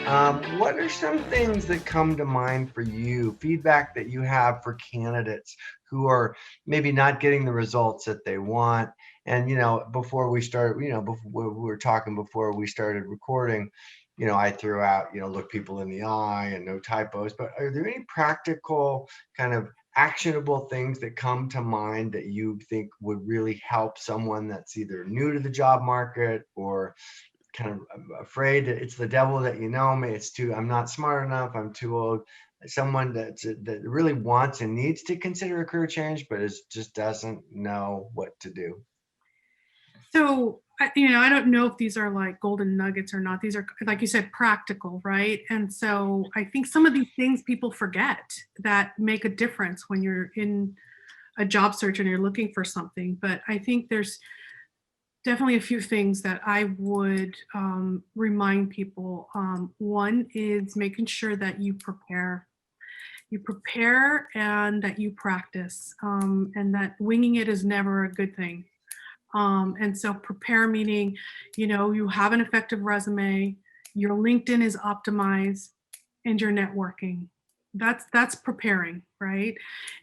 What are some things that come to mind for you, feedback that you have for candidates who are maybe not getting the results that they want? And, before we started, before we were talking before we started recording, I threw out, look people in the eye and no typos, but are there any practical kind of actionable things that come to mind that you think would really help someone that's either new to the job market or kind of afraid that it's the devil that me, I'm not smart enough, I'm too old, someone that really wants and needs to consider a career change but just doesn't know what to do? So, I don't know if these are like golden nuggets or not. These are, like you said, practical, right? And so I think some of these things people forget that make a difference when you're in a job search and you're looking for something. But I think there's definitely a few things that I would remind people. One is making sure that you prepare. You prepare and that you practice, and that winging it is never a good thing. And so prepare meaning, you have an effective resume, your LinkedIn is optimized, and you're networking. That's preparing, right?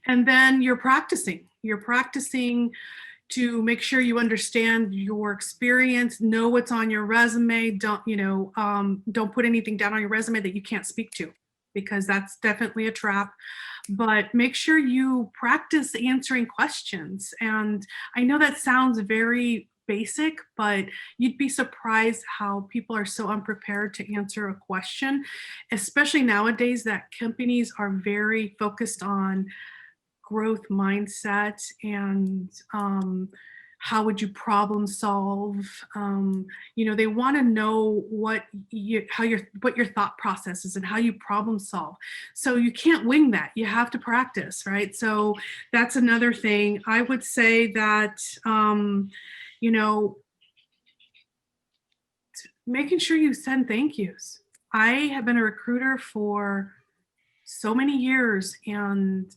And then you're practicing. You're practicing to make sure you understand your experience, know what's on your resume. Don't put anything down on your resume that you can't speak to, because that's definitely a trap. But make sure you practice answering questions. And I know that sounds very basic, but you'd be surprised how people are so unprepared to answer a question, especially nowadays that companies are very focused on growth mindset and how would you problem solve. They want to know what your thought process is and how you problem solve. So you can't wing that, you have to practice, right? So that's another thing I would say, that you know making sure you send thank yous. I have been a recruiter for so many years, and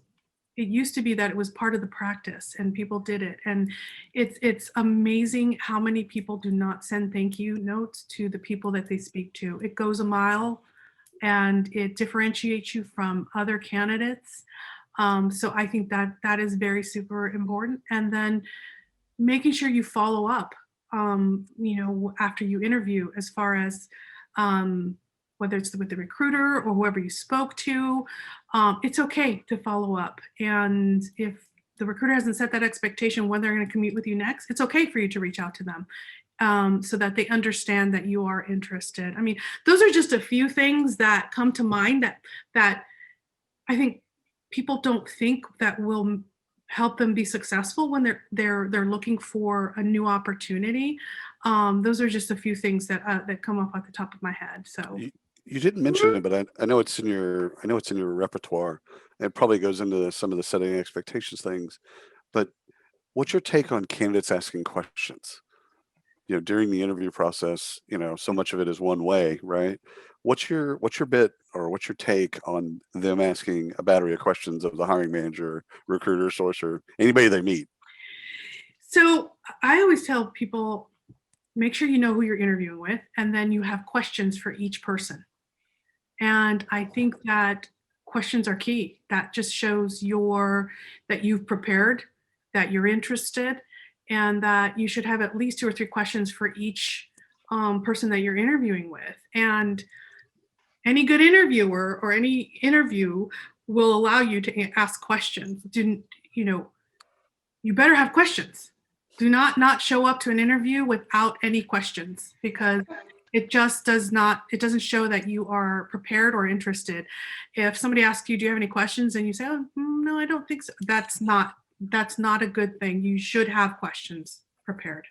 it used to be that it was part of the practice and people did it. And it's amazing how many people do not send thank you notes to the people that they speak to. It goes a mile and it differentiates you from other candidates. So I think that is very super important. And then making sure you follow up, after you interview, as far as whether it's with the recruiter or whoever you spoke to, it's okay to follow up. And if the recruiter hasn't set that expectation when they're going to commute with you next, it's okay for you to reach out to them, so that they understand that you are interested. I mean, those are just a few things that come to mind that I think people don't think that will help them be successful when they're looking for a new opportunity. Those are just a few things that come up at the top of my head. So you didn't mention it, but I know it's in your repertoire. It probably goes into some of the setting expectations things. But what's your take on candidates asking questions? During the interview process, so much of it is one way, right? What's your bit, or what's your take on them asking a battery of questions of the hiring manager, recruiter, sourcer, anybody they meet? So I always tell people, make sure you know who you're interviewing with, and then you have questions for each person. And I think that questions are key. That just shows that you've prepared, that you're interested, and that you should have at least 2 or 3 questions for each person that you're interviewing with. And any good interviewer or any interview will allow you to ask questions. You better have questions. Do not show up to an interview without any questions, because it doesn't show that you are prepared or interested. If somebody asks you, do you have any questions? And you say, oh, no, I don't think so. That's not a good thing. You should have questions prepared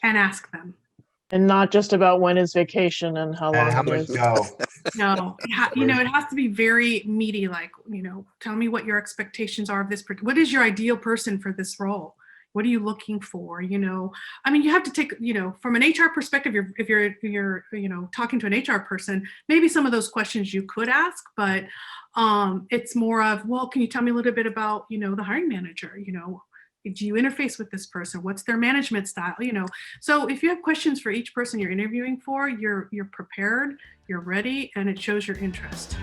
and ask them. And not just about when is vacation and how long How it much is. No, it has to be very meaty. Like, tell me what your expectations are of this. What is your ideal person for this role? What are you looking for? I mean, you have to take, from an HR perspective, if you're talking to an HR person, maybe some of those questions you could ask, but it's more of, well, can you tell me a little bit about, the hiring manager? Do you interface with this person? What's their management style? So if you have questions for each person you're interviewing for, you're prepared, you're ready, and it shows your interest.